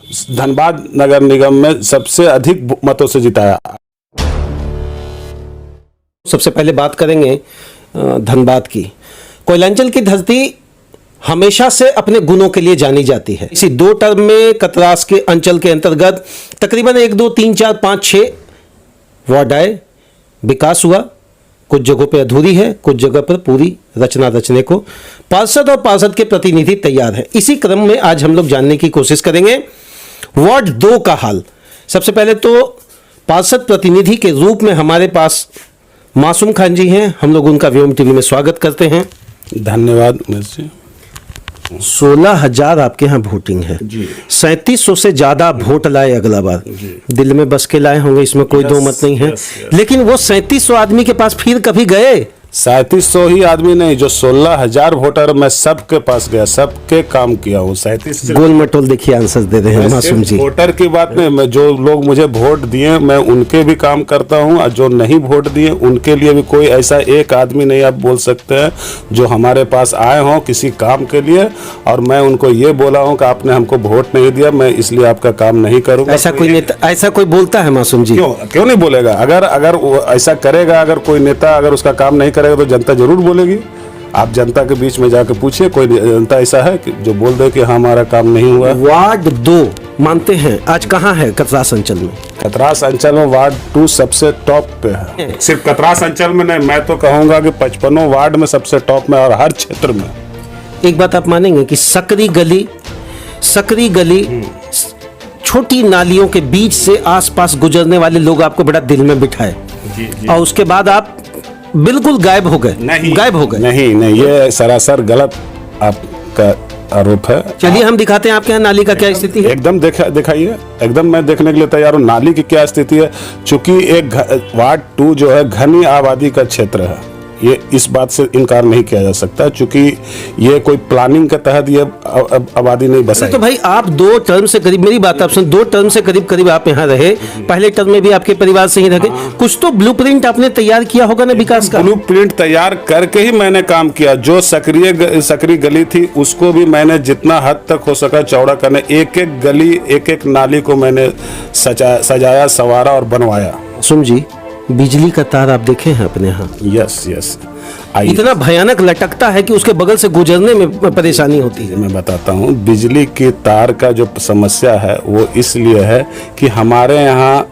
धनबाद नगर निगम में सबसे अधिक मतों से जिताया। सबसे पहले बात करेंगे धनबाद की। कोयलांचल की धरती हमेशा से अपने गुणों के लिए जानी जाती है। इसी 2 टर्म में कतरास के अंचल के अंतर्गत तकरीबन 1, 2, 3, 4, 5, 6 वार्ड आए, विकास हुआ। कुछ जगहों पे अधूरी है, कुछ जगह पर पूरी रचना रचने को पार्षद और पार्षद के प्रतिनिधि तैयार हैं। इसी क्रम में आज हम लोग जानने की कोशिश करेंगे वार्ड 2 का हाल। सबसे पहले तो पार्षद प्रतिनिधि के रूप में हमारे पास मासूम खान जी हैं। हम लोग उनका व्योम टीवी में स्वागत करते हैं। धन्यवाद। 16,000 आपके यहाँ वोटिंग है जी। 3700 से ज्यादा वोट लाए अगला बार। दिल में बस के लाए होंगे, इसमें कोई दो मत नहीं है। लेकिन वो 3700 आदमी के पास फिर कभी गए? 3700 ही आदमी नहीं, जो 16,000 वोटर मैं सबके पास गया, सबके काम किया हूँ। 37 गोल मटोल देखिए आंसर दे रहे हैं मासूम जी। वोटर की बात नहीं, मैं जो लोग मुझे वोट दिए मैं उनके भी काम करता हूँ, और जो नहीं वोट दिए उनके लिए भी कोई ऐसा एक आदमी नहीं आप बोल सकते हैं जो हमारे पास आए हों किसी काम के लिए और मैं उनको ये बोला हूँ कि आपने हमको वोट नहीं दिया, मैं इसलिए आपका काम नहीं करूँगा। ऐसा कोई नेता, ऐसा कोई बोलता है मासूम जी? क्यों नहीं बोलेगा? अगर ऐसा करेगा, अगर कोई नेता अगर उसका काम नहीं करेगा तो जनता जरूर बोलेगी। आप जनता के बीच में जाके पूछिए, कोई जनता ऐसा है कि जो बोल दे कि हमारा काम नहीं हुआ। वार्ड 2 मानते हैं आज कहाँ है? कतरास अंचल में। कतरास अंचल में वार्ड 2 सबसे टॉप पे है। सिर्फ कतरास अंचल में नहीं, मैं तो कहूंगा कि 55 वार्ड में सबसे टॉप में और हर क्षेत्र में। एक बात आप मानेंगे कि सकरी गली छोटी नालियों के बीच से आसपास गुजरने वाले लोग आपको बड़ा दिल में बिठाए और उसके बाद आप बिल्कुल गायब हो गए? नहीं, ये सरासर गलत आपका आरोप है। चलिए हम दिखाते हैं आपके यहाँ नाली का क्या स्थिति है। एकदम दिखाइए, एकदम मैं देखने के लिए तैयार हूँ नाली की क्या स्थिति है। चूंकि वार्ड 2 जो है घनी आबादी का क्षेत्र है, ये इस बात से इनकार नहीं किया जा सकता, क्योंकि ये कोई प्लानिंग के तहत ये आबादी नहीं बसाई। तो भाई आप 2 टर्म से करीब, मेरी बात आप सुन, 2 टर्म से करीब आप यहाँ रहे। पहले टर्म में भी आपके परिवार से ही रहे। कुछ तो ब्लूप्रिंट आपने तैयार किया होगा ना विकास का? ब्लूप्रिंट तैयार करके ही मैंने काम किया। जो सकरी गली थी उसको भी मैंने जितना हद तक हो सका चौड़ा करने, एक गली एक नाली को मैंने सजाया, संवारा और बनवाया। सुन जी, बिजली का तार आप देखे हैं अपने यहाँ? यस इतना भयानक लटकता है कि उसके बगल से गुजरने में परेशानी होती है। मैं बताता हूँ, बिजली की तार का जो समस्या है वो इसलिए है कि हमारे यहाँ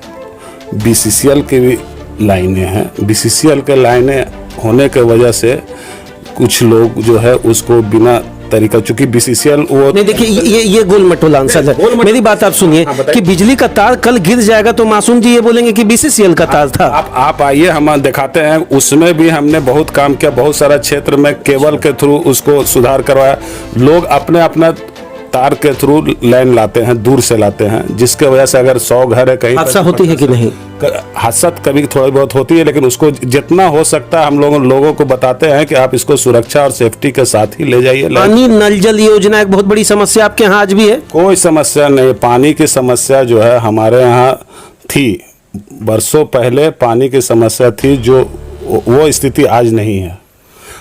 BCCL की भी लाइनें हैं। BCCL के लाइनें होने के वजह से कुछ लोग जो है उसको बिना तरीका, चूंकि BCCL वो नहीं, देखिए ये गोल मटोल आंसर है। मेरी बात आप सुनिए कि बिजली का तार कल गिर जाएगा तो मासूम जी ये बोलेंगे कि BCCL का तार था। आप आइए, हम दिखाते हैं। उसमें भी हमने बहुत काम किया, बहुत सारा क्षेत्र में केबल के थ्रू उसको सुधार करवाया। लोग अपना तार के थ्रू लाइन लाते हैं, दूर से लाते हैं, जिसके वजह से अगर 100 घर है कहीं हादसा होती है कि नहीं? हादसा कभी थोड़ी बहुत होती है, लेकिन उसको जितना हो सकता है हम लोगों को बताते हैं कि आप इसको सुरक्षा और सेफ्टी के साथ ही ले जाइए। पानी नल जल योजना एक बहुत बड़ी समस्या आपके यहाँ आज भी है? कोई समस्या नहीं, पानी की समस्या जो है हमारे यहाँ थी, बरसों पहले पानी की समस्या थी, जो वो स्थिति आज नहीं है।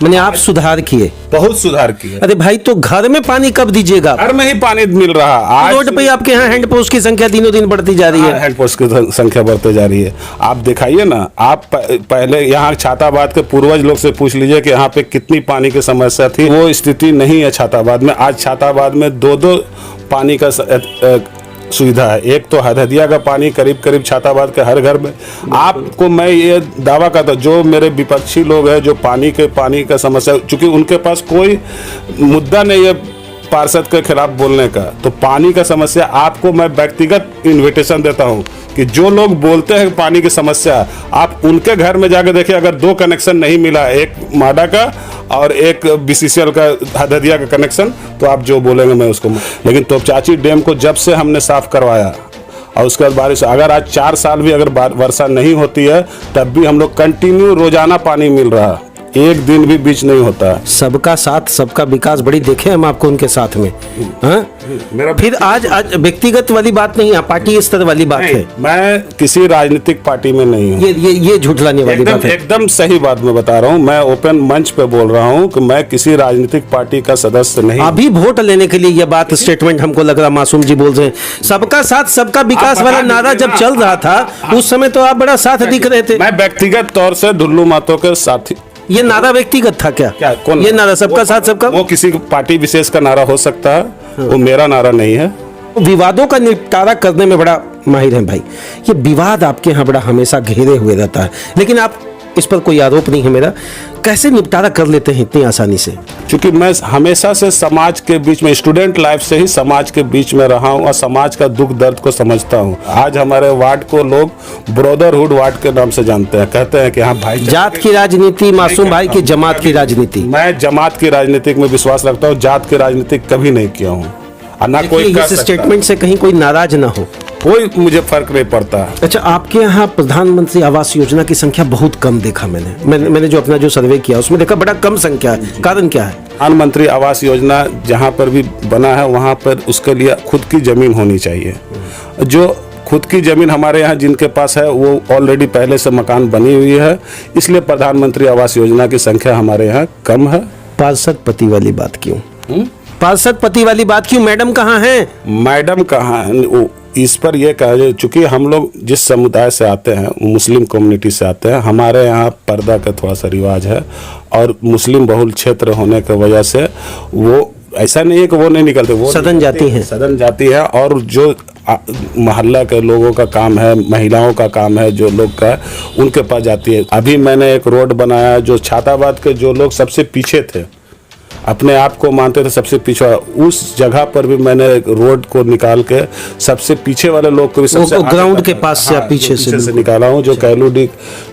मैंने आप सुधार किए? बहुत सुधार किए। अरे भाई, तो घर में पानी कब दीजिएगा? घर में ही पानी मिल रहा। आज रोड पे आपके यहाँ हैंड पोस्ट की संख्या दिनों दिन बढ़ती जा रही है। हैंड पोस्ट की संख्या बढ़ती जा रही है। आप दिखाइए ना, आप पहले यहाँ छाताबाद के पूर्वज लोग से पूछ लीजिए कि यहाँ पे कितनी पानी की समस्या थी। वो स्थिति नहीं है छाताबाद में। आज छाताबाद में 2 पानी का सुविधा है। एक तो हददिया का पानी करीब छाताबाद के हर घर में। आपको मैं ये दावा करता हूँ, जो मेरे विपक्षी लोग हैं जो पानी का समस्या, चूंकि उनके पास कोई मुद्दा नहीं है पार्षद के खिलाफ बोलने का, तो पानी का समस्या आपको मैं व्यक्तिगत इन्विटेशन देता हूं कि जो लोग बोलते हैं पानी की समस्या, आप उनके घर में जाकर देखिए। अगर 2 कनेक्शन नहीं मिला, एक माडा का और एक BCCL का हददिया का कनेक्शन, तो आप जो बोलेंगे मैं उसको। लेकिन तोपचाची डैम को जब से हमने साफ करवाया और उसके बाद बारिश, अगर आज 4 साल भी अगर वर्षा नहीं होती है तब भी हम लोग कंटिन्यू रोजाना पानी मिल रहा। एक दिन भी बीच नहीं होता। सबका साथ सबका विकास बड़ी देखे हम आपको उनके साथ में। हाँ? मेरा फिर आज व्यक्तिगत वाली बात नहीं है, पार्टी स्तर वाली बात है। मैं किसी राजनीतिक पार्टी में नहीं हूँ। ये झुठलाने वाली बात है। एकदम सही बात मैं बता रहा हूँ। मैं ओपन मंच पे बोल रहा हूँ कि मैं किसी राजनीतिक पार्टी का सदस्य नहीं। अभी वोट लेने के लिए यह बात स्टेटमेंट हमको लग रहा मासूम जी बोल रहे हैं। सबका साथ सबका विकास वाला नारा जब चल रहा था उस समय तो आप बड़ा साथ दिख रहे थे। मैं व्यक्तिगत तौर से ढुल्लू महतो के साथी। ये नारा व्यक्तिगत था क्या? कौन? ये नारा सबका साथ सबका, वो किसी पार्टी विशेष का नारा हो सकता है, वो मेरा नारा नहीं है। विवादों का निपटारा करने में बड़ा माहिर है भाई। ये विवाद आपके यहाँ बड़ा हमेशा घेरे हुए रहता है, लेकिन आप इस पर कोई आरोप नहीं है मेरा, कैसे निपटारा कर लेते हैं इतनी आसानी से? क्योंकि मैं हमेशा से समाज के बीच में, स्टूडेंट लाइफ से ही समाज के बीच में रहा हूँ और समाज का दुख दर्द को समझता हूँ। आज हमारे वार्ड को लोग ब्रदरहुड वार्ड के नाम से जानते हैं, कहते हैं कि हाँ भाई। जात की राजनीति मासूम भाई की जमात की राजनीति? मैं जमात की राजनीति में विश्वास रखता हूँ, जात की राजनीति कभी नहीं किया हूँ और ना कोई कर सकता। स्टेटमेंट से कहीं कोई नाराज ना हो, कोई मुझे फर्क नहीं पड़ता। अच्छा, आपके यहाँ प्रधानमंत्री आवास योजना की संख्या बहुत कम देखा मैंने जो अपना जो सर्वे किया उसमें देखा बड़ा कम संख्या है। कारण क्या है? प्रधानमंत्री आवास योजना जहाँ पर भी बना है वहाँ पर उसके लिए खुद की जमीन होनी चाहिए। जो खुद की जमीन हमारे यहाँ जिनके पास है वो ऑलरेडी पहले से मकान बनी हुई है, इसलिए प्रधानमंत्री आवास योजना की संख्या हमारे यहाँ कम है। पार्षद पति वाली बात क्यों? पार्षद पति वाली बात क्यों? मैडम कहाँ है? मैडम कहाँ है? इस पर यह कहा, चूंकि हम लोग जिस समुदाय से आते हैं, मुस्लिम कम्युनिटी से आते हैं, हमारे यहाँ पर्दा का थोड़ा सा रिवाज है और मुस्लिम बहुल क्षेत्र होने की वजह से वो ऐसा नहीं है कि वो नहीं निकलते, वो सदन जाती हैं। सदन जाती है। और जो मोहल्ला के लोगों का काम है, महिलाओं का काम है, जो लोग का उनके पास जाती है। अभी मैंने एक रोड बनाया जो छाताबाद के जो लोग सबसे पीछे थे, अपने आप को मानते थे सबसे पीछे, उस जगह पर भी मैंने रोड को निकाल के सबसे पीछे वाले लोग को भी सबसे ग्राउंड के पास से पीछे से निकाला हूँ, जो कैलूडी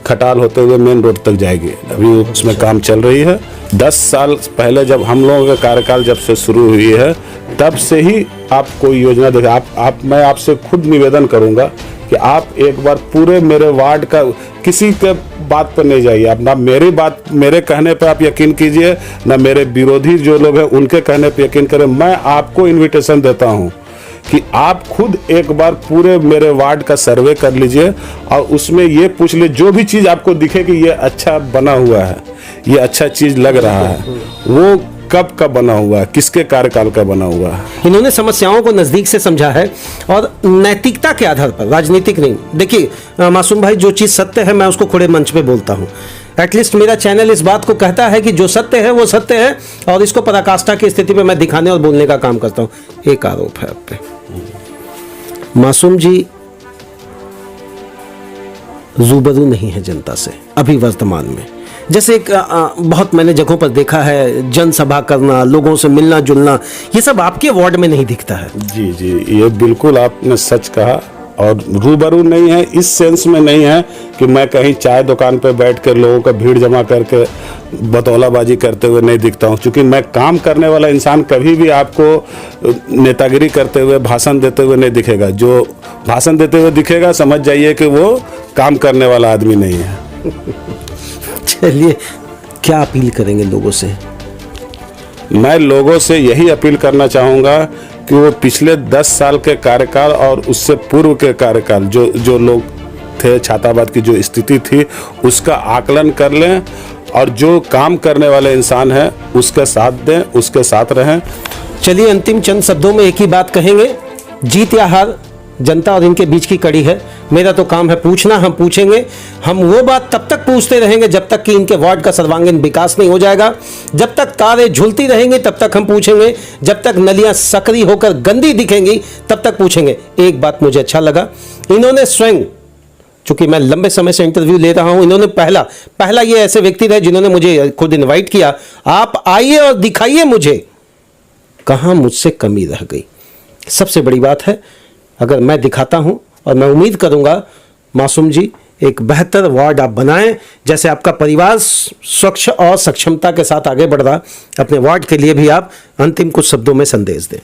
खटाल होते हुए मेन रोड तक जाएगी। अभी उसमें काम चल रही है। 10 साल पहले जब हम लोगों का कार्यकाल जब से शुरू हुई है तब से ही आप कोई योजना देखें। मैं आपसे खुद निवेदन करूंगा कि आप एक बार पूरे मेरे वार्ड का, किसी के बात पर नहीं जाइए आप, ना मेरी बात, मेरे कहने पे आप यकीन कीजिए, ना मेरे विरोधी जो लोग हैं उनके कहने पे यकीन करें। मैं आपको इनविटेशन देता हूं कि आप खुद एक बार पूरे मेरे वार्ड का सर्वे कर लीजिए और उसमें ये पूछ लीजिए, जो भी चीज़ आपको दिखे कि ये अच्छा बना हुआ है, ये अच्छा चीज़ लग रहा है, वो कब का बना हुआ है, किसके कार्यकाल का बना हुआ है। इन्होंने समस्याओं को नजदीक से समझा है और नैतिकता के आधार पर, राजनीतिक नहीं। देखिए मासूम भाई, जो चीज़ सत्य है मैं उसको खुले मंच पे बोलता हूँ। एटलीस्ट मेरा चैनल इस बात को कहता है कि जो सत्य है वो सत्य है और इसको पराकाष्ठा की स्थिति में मैं दिखाने और बोलने का काम करता हूँ। एक आरोप है आप पे, मासूम जी रूबरू नहीं है जनता से अभी वर्तमान में। जैसे एक बहुत मैंने जगहों पर देखा है, जनसभा करना, लोगों से मिलना जुलना, ये सब आपके वार्ड में नहीं दिखता है। जी जी, ये बिल्कुल आपने सच कहा। और रूबरू नहीं है इस सेंस में नहीं है कि मैं कहीं चाय दुकान पे बैठ कर लोगों का भीड़ जमा करके बतौलाबाजी करते हुए नहीं दिखता हूँ। क्योंकि मैं काम करने वाला इंसान कभी भी आपको नेतागिरी करते हुए, भाषण देते हुए नहीं दिखेगा। जो भाषण देते हुए दिखेगा समझ जाइए कि वो काम करने वाला आदमी नहीं है। चलिए, क्या अपील करेंगे लोगों से? मैं लोगों से यही अपील करना चाहूँगा कि वो पिछले 10 साल के कार्यकाल और उससे पूर्व के कार्यकाल जो लोग थे, छाताबाद की जो स्थिति थी उसका आकलन कर लें और जो काम करने वाले इंसान हैं उसके साथ दें, उसके साथ रहें। चलिए, अंतिम चंद शब्दों में एक ही बात कहेंगे, जीत या हार जनता और इनके बीच की कड़ी है। मेरा तो काम है पूछना, हम पूछेंगे। हम वो बात तब तक पूछते रहेंगे जब तक कि इनके वार्ड का सर्वांगीण विकास नहीं हो जाएगा। जब तक तारे झूलती रहेंगी तब तक हम पूछेंगे। जब तक नलियां सकरी होकर गंदी दिखेंगी तब तक पूछेंगे। एक बात मुझे अच्छा लगा, इन्होंने स्वयं, चूंकि मैं लंबे समय से इंटरव्यू ले रहा हूं, इन्होंने पहला ये ऐसे व्यक्ति रहे जिन्होंने मुझे खुद इन्वाइट किया, आप आइए और दिखाइए मुझे कहां मुझसे कमी रह गई। सबसे बड़ी बात है, अगर मैं दिखाता हूं, और मैं उम्मीद करूंगा मासूम जी एक बेहतर वार्ड आप बनाएं, जैसे आपका परिवार स्वच्छ और सक्षमता के साथ आगे बढ़ रहा, अपने वार्ड के लिए भी आप अंतिम कुछ शब्दों में संदेश दें।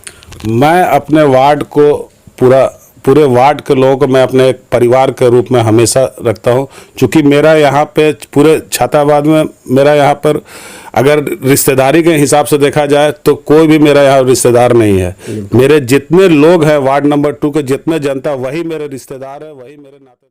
मैं अपने वार्ड को पूरा पूरे वार्ड के लोगों को मैं अपने एक परिवार के रूप में हमेशा रखता हूँ। चूँकि मेरा यहाँ पे पूरे छाताबाद में मेरा यहाँ पर अगर रिश्तेदारी के हिसाब से देखा जाए तो कोई भी मेरा यहाँ रिश्तेदार नहीं है। मेरे जितने लोग हैं वार्ड नंबर 2 के जितने जनता, वही मेरे रिश्तेदार है, वही मेरे नाते।